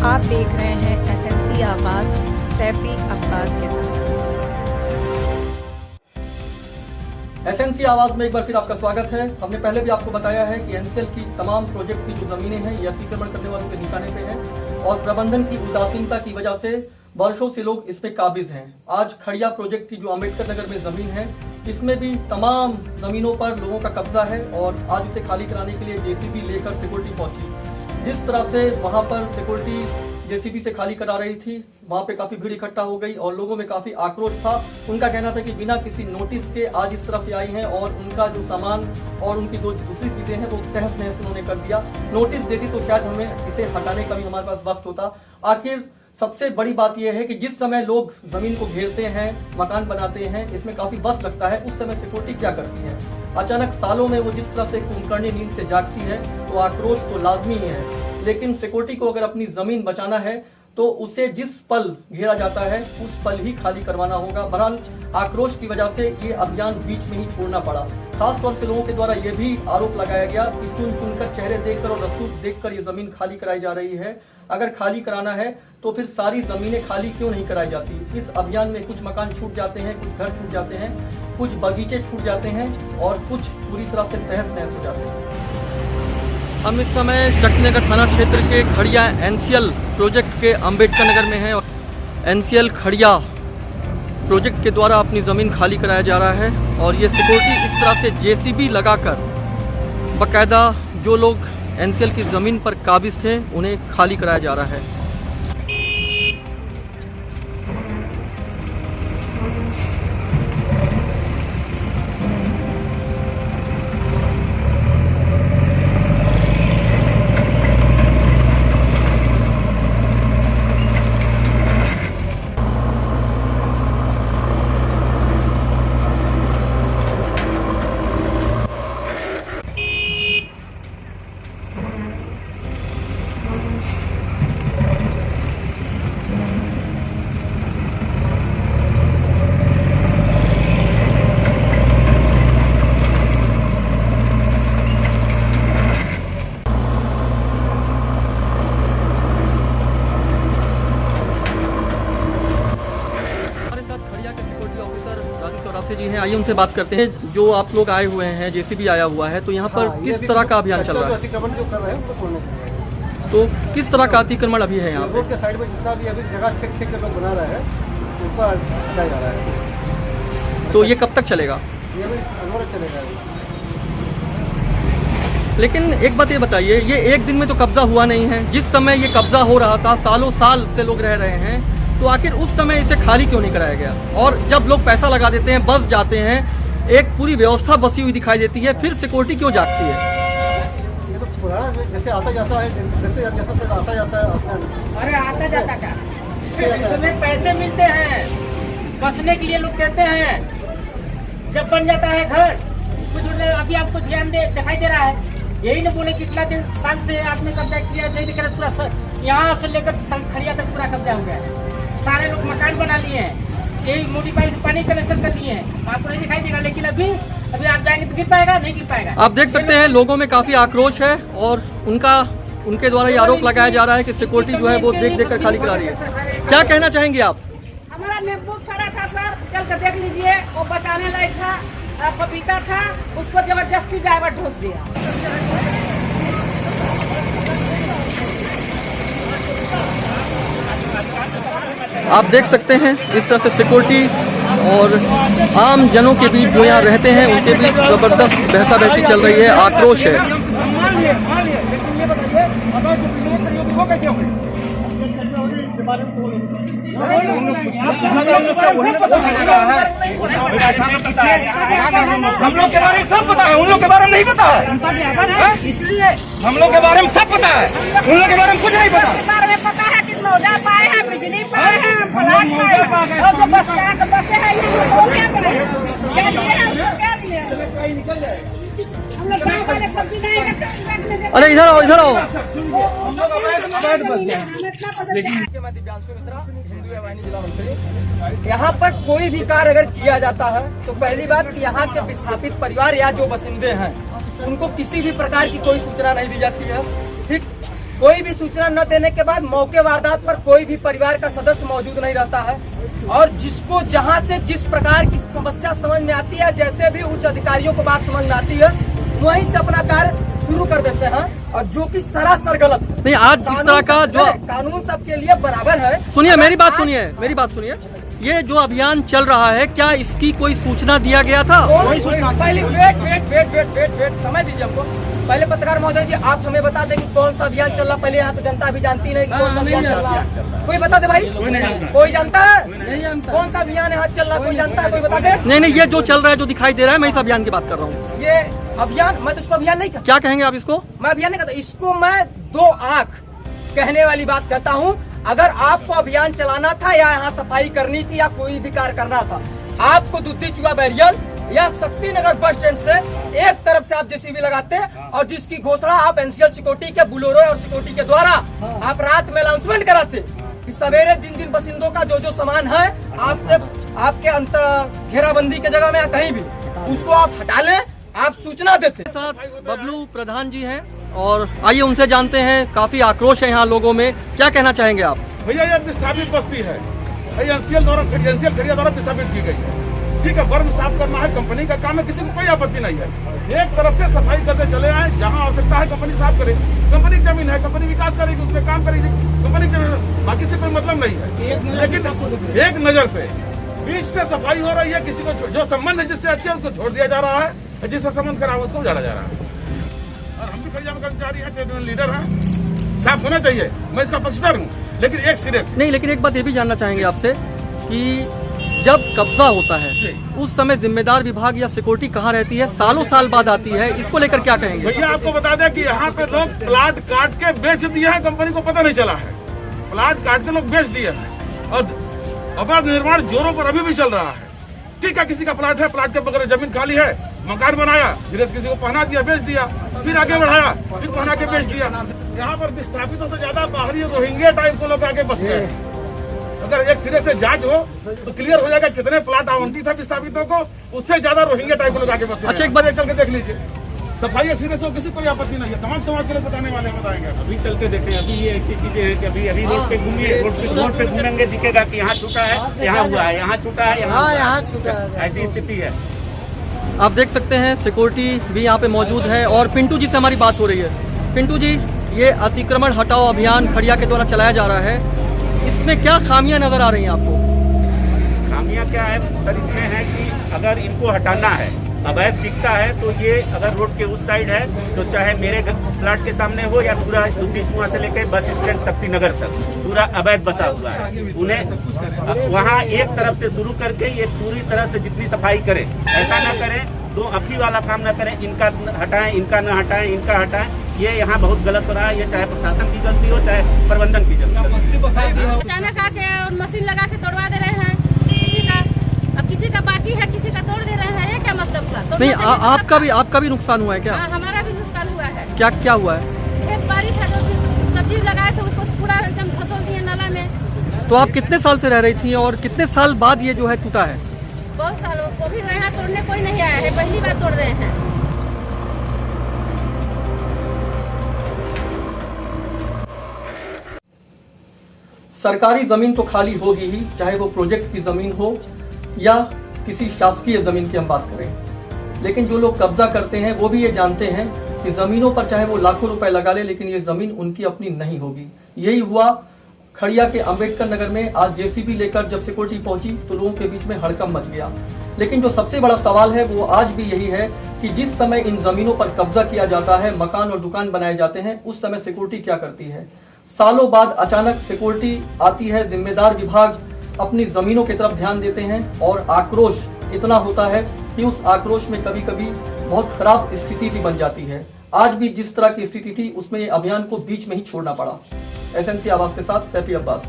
आप देख रहे हैं एसएमसी आवाज सैफी अब्बास के साथ। एसएमसी आवाज में एक बार फिर आपका स्वागत है। हमने पहले भी आपको बताया है कि एनसीएल की तमाम प्रोजेक्ट की जो जमीनें हैं ये अतिक्रमण करने वालों के निशाने पे हैं और प्रबंधन की उदासीनता की वजह से वर्षों से लोग इस पे काबिज हैं। आज खड़िया प्रोजेक्ट की जो अम्बेडकर नगर में जमीन है इसमें भी तमाम जमीनों पर लोगों का कब्जा है और आज उसे खाली कराने के लिए जेसीबी लेकर सिक्योरिटी पहुंची। जिस तरह से वहां पर सिक्योरिटी जेसीबी से खाली करा रही थी वहां पे काफी भीड़ इकट्ठा हो गई और लोगों में काफी आक्रोश था। उनका कहना था कि बिना किसी नोटिस के आज इस तरह से आई हैं और उनका जो सामान और उनकी जो दूसरी चीजें हैं वो तहस नहस उन्होंने कर दिया। नोटिस देती तो शायद हमें इसे हटाने का भी हमारे पास वक्त होता। आखिर सबसे बड़ी बात यह है कि जिस समय लोग जमीन को घेरते हैं, मकान बनाते हैं, इसमें काफी वक्त लगता है, उस समय सिक्योरिटी क्या करती है? अचानक सालों में वो जिस तरह से कुंभकर्णी नींद से जागती है तो आक्रोश तो लाजमी है। लेकिन सिक्योरिटी को अगर अपनी जमीन बचाना है तो उसे जिस पल घेरा जाता है उस पल ही खाली करवाना होगा। बहरहाल आक्रोश की वजह से ये अभियान बीच में ही छोड़ना पड़ा। खासतौर से लोगों के द्वारा यह भी आरोप लगाया गया कि चुन चुनकर चेहरे देखकर और रसूख देखकर ये जमीन खाली कराई जा रही है। अगर खाली कराना है तो फिर सारी जमीनें खाली क्यों नहीं कराई जाती? इस अभियान में कुछ मकान छूट जाते हैं, कुछ घर छूट जाते हैं, कुछ बगीचे छूट जाते हैं और कुछ पूरी तरह से तहस नहस हो जाते हैं। हम इस समय शक्तिनगर थाना क्षेत्र के खड़िया एनसीएल प्रोजेक्ट के अम्बेडकर नगर में हैं और एनसीएल खड़िया प्रोजेक्ट के द्वारा अपनी ज़मीन खाली कराया जा रहा है और ये सिक्योरिटी इस तरह से जेसीबी लगाकर बाकायदा जो लोग एनसीएल की ज़मीन पर काबिज थे उन्हें खाली कराया जा रहा है। जी हैं, आइए उनसे बात करते हैं। जो आप लोग आए हुए हैं, जेसीबी आया हुआ है, तो यहाँ पर किस तरह का अभियान चल रहा है? अतिक्रमण जो कर रहे हैं उनको छोड़ने के लिए। तो किस तरह का अतिक्रमण अभी है यहाँ रोड के साइड में जितना भी अभी जगह छेक छेक के लोग बना रहे हैं उस पर हटाया जा रहा है। तो ये कब तक चलेगा? ये भी अनवरत चलेगा। लेकिन एक बात ये बताइए, ये एक दिन में तो कब्जा हुआ नहीं है। जिस समय ये कब्जा हो रहा था, सालों साल से लोग रह रहे हैं, तो आखिर उस समय इसे खाली क्यों नहीं कराया गया? और जब लोग पैसा लगा देते हैं, बस जाते हैं, एक पूरी व्यवस्था बसी हुई दिखाई देती है, फिर सिक्योरिटी क्यों जागती है? ये तो पुराना जैसे आता जाता है, जैसा से आता जाता है। अरे आता जाता क्या? इसमें पैसे मिलते हैं, बसने के लिए लोग देते हैं। जब बन जाता है घर कुछ अभी आपको ध्यान दिखाई दे रहा है। यही न बोले कितना दिन साल से आपने कब्जा किया, नहीं करे पूरा यहाँ से लेकर खड़िया तक पूरा कब्जा हो गया है। सारे लोग मकान बना लिए हैं, यही मोडिफाई पानी कनेक्शन कर दिए हैं। आपको नहीं दिखाई देगा, लेकिन अभी आप जाएंगे तो गिर पाएगा, नहीं गिर पाएगा। आप देख सकते हैं लोगों में काफी आक्रोश है और उनके द्वारा ये आरोप लगाया जा रहा है कि सिक्योरिटी जो है वो देख देख कर खाली करा रही है। क्या कहना चाहेंगे आप? हमारा महबूब खड़ा था सर, चल कर देख लीजिए, वो बचाने लायक था, पपीता था, उसको जबरदस्ती ड्राइवर ढोस दिया। आप देख सकते हैं इस तरह से सिक्योरिटी और आम जनों के बीच जो यहाँ रहते हैं उनके बीच जबरदस्त बहसा बहसी चल रही है, आक्रोश है। हम लोग के बारे में सब पता है, उन लोग के बारे में नहीं पता है। इसलिए हम लोग के बारे में सब पता है, उन लोग के बारे में कुछ नहीं पता। पता है कि मौजा पाए हैं, बिजली पाए हैं, फलाश पाए हैं, और जो बस बसे हैं ये वो क्या करें? क्या दिए हैं उसको, क्या दिए हैं? हम लोग गाँव वाले सब्जी नहीं रखते। अरे इधर आओ, इधर आओ। मैं दिव्यांशु मिश्रा, हिंदू एवं वाहिनी जिला मंत्री। यहाँ पर कोई भी कार्य अगर किया जाता है तो पहली बात कि यहाँ के विस्थापित परिवार या जो बसिंदे हैं उनको किसी भी प्रकार की कोई सूचना नहीं दी जाती है। ठीक, कोई भी सूचना न देने के बाद मौके वारदात पर कोई भी परिवार का सदस्य मौजूद नहीं रहता है और जिसको जहां से जिस प्रकार की समस्या समझ में आती है, जैसे भी उच्च अधिकारियों को बात समझ में आती है, वहीं से अपना कार्य शुरू कर देते हैं और जो कि सरासर गलत है। नहीं, आज जिस तरह का जो कानून सबके लिए बराबर है। सुनिए, मेरी बात सुनिए, ये जो अभियान चल रहा है, क्या इसकी कोई सूचना दिया गया था? पहले वेट समय दीजिए हमको। पहले पत्रकार महोदय जी, आप हमें बता दें कि कौन सा अभियान चल रहा। पहले यहाँ तो जनता अभी जानती नहीं कि कौन सा अभियान चल रहा है। कोई बता दे भाई, कोई जानता है कौन सा अभियान यहाँ चल रहा है? कोई जानता है? कोई बता दे। नहीं, ये जो चल रहा है, जो दिखाई दे रहा है, मैं इस अभियान की बात कर रहा हूँ। ये अभियान, मैं तो इसको अभियान नहीं कहता। क्या कहेंगे आप इसको? मैं अभियान नहीं कहता, इसको मैं 2 आंख कहने वाली बात कहता हूँ। अगर आपको अभियान चलाना था या यहाँ सफाई करनी थी या कोई भी कार्य करना था, आपको दुद्धी चुआ बैरियल या शक्ति नगर बस स्टैंड से एक तरफ से आप जेसीबी लगाते और जिसकी घोषणा आप एनसीएल सिक्योरिटी के बुलोरो और सिक्योरिटी के द्वारा आप रात में अनाउंसमेंट कराते कि सवेरे जिन बासिंदों का जो सामान है आपसे आपके अंत घेराबंदी के जगह में या कहीं भी उसको आप हटा लें, आप सूचना देते। साथ बबलू प्रधान जी हैं और आइए उनसे जानते हैं। काफी आक्रोश है यहाँ लोगों में, क्या कहना चाहेंगे आप? भैया ये विस्थापित बस्ती है, एनसीएल खड़िया द्वारा विस्थापित की गई है। ठीक है, बर्म साफ करना है, कंपनी का काम है, किसी को कोई आपत्ति नहीं है। एक तरफ से सफाई करते चले आए, जहाँ आवश्यकता है कंपनी साफ करे। कंपनी की जमीन है, कंपनी विकास करेगी, उसमें काम करेगी, कंपनी की बाकी से कोई मतलब नहीं है। लेकिन एक नजर से बीच से सफाई हो रही है, किसी को जो संबंध है जिससे अच्छे उसको छोड़ दिया जा रहा है, जिससे संबंध खराब उसको उजाड़ा जा रहा है। और हम भी खड़िया में कर्मचारी हैं, ट्रेड यूनियन लीडर हैं, साफ होना चाहिए, मैं इसका पक्षधर हूँ। लेकिन एक सिरे से नहीं, लेकिन एक बात ये भी जानना चाहेंगे आपसे कि जब कब्जा होता है उस समय जिम्मेदार विभाग या सिक्योरिटी कहाँ रहती है? सालों साल बाद आती है, इसको लेकर क्या कहेंगे? भैया आपको बता दें कि यहाँ पे लोग प्लाट काट के बेच दिए हैं, कंपनी को पता नहीं चला है। प्लाट काट के लोग बेच दिए हैं और अवैध निर्माण जोरों पर अभी भी चल रहा है। ठीक है, किसी का प्लाट है, प्लाट के बगैर जमीन खाली है, मकान बनाया, फिर किसी को पहना दिया, बेच दिया, फिर आगे बढ़ाया, फिर पहना के बेच दिया। यहाँ पर विस्थापितों से ज्यादा बाहरी रोहिंग्या टाइप को लोग आगे बस गए। अगर एक सिरे से जांच हो तो क्लियर हो जाएगा कितने प्लाट आवंटित है विस्थापितों को, उससे ज्यादा रोहिंग्या टाइप के लोग आगे बस। अच्छा, एक बार चल के देख लीजिए, सफाई एक सिरे से किसी कोई आपत्ति नहीं है, तमाम समाज के लोग बताने वाले बताएंगे। अभी चल के देखें, अभी ये ऐसी चीजें हैं कि अभी रोड पे घूमिए, रोड पे घूमेंगे दिखेगा कि यहाँ छूटा है, यहाँ हुआ है, यहाँ छूटा है, यहाँ छूटा है, ऐसी स्थिति है। आप देख सकते हैं सिक्योरिटी भी यहाँ पे मौजूद है और पिंटू जी से हमारी बात हो रही है। पिंटू जी, ये अतिक्रमण हटाओ अभियान खड़िया के द्वारा चलाया जा रहा है, इसमें क्या खामियां नजर आ रही हैं आपको? खामियां क्या है सर? इसमें है कि अगर इनको हटाना है, अवैध दिखता है, तो ये अगर रोड के उस साइड है तो चाहे मेरे प्लाट के सामने हो या पूरा दुद्धी चुआ से लेकर बस स्टैंड शक्ति नगर तक पूरा अवैध बसा हुआ है। उन्हें वहाँ एक तरफ से शुरू करके ये पूरी तरह से जितनी सफाई करे, ऐसा ना करें, 2 अफी वाला काम ना करें, इनका हटाएं, इनका न हटाएं, इनका हटाएं। ये यहाँ बहुत गलत हो रहा है। ये चाहे प्रशासन की गलती हो, चाहे प्रबंधन की गलती हो। अचानक आके और मशीन लगा के तोड़वा दे रहे हैं किसी का बाकी है, किसी का तोड़ दे रहे हैं। ये क्या मतलब का? नहीं, आपका भी नुकसान हुआ है क्या? हमारा भी नुकसान हुआ है। क्या हुआ है? खेत बाड़ी था, जो सब्जी लगाए थे उसको पूरा एकदम धंसोल दिए नाला में। तो आप कितने साल से रह रही थी और कितने साल बाद ये जो है टूटा है? बहुत सालों को भी यहाँ तोड़ने कोई नहीं आया है, पहली बार तोड़ रहे हैं। सरकारी जमीन तो खाली होगी ही, चाहे वो प्रोजेक्ट की जमीन हो या किसी शासकीय जमीन की हम बात करें। लेकिन जो लोग कब्जा करते हैं वो भी ये जानते हैं कि जमीनों पर चाहे वो लाखों रुपए लगा ले, लेकिन ये जमीन उनकी अपनी नहीं होगी। यही हुआ खड़िया के अंबेडकर नगर में। आज जेसीबी लेकर जब सिक्योरिटी पहुंची तो लोगों के बीच में हड़कंप मच गया। लेकिन जो सबसे बड़ा सवाल है वो आज भी यही है कि जिस समय इन जमीनों पर कब्जा किया जाता है, मकान और दुकान बनाए जाते हैं, उस समय सिक्योरिटी क्या करती है? सालों बाद अचानक सिक्योरिटी आती है, जिम्मेदार विभाग अपनी जमीनों की तरफ ध्यान देते हैं और आक्रोश इतना होता है कि उस आक्रोश में कभी कभी बहुत खराब स्थिति भी बन जाती है। आज भी जिस तरह की स्थिति थी उसमें ये अभियान को बीच में ही छोड़ना पड़ा। एसएनसी आवाज के साथ सैफी अब्बास।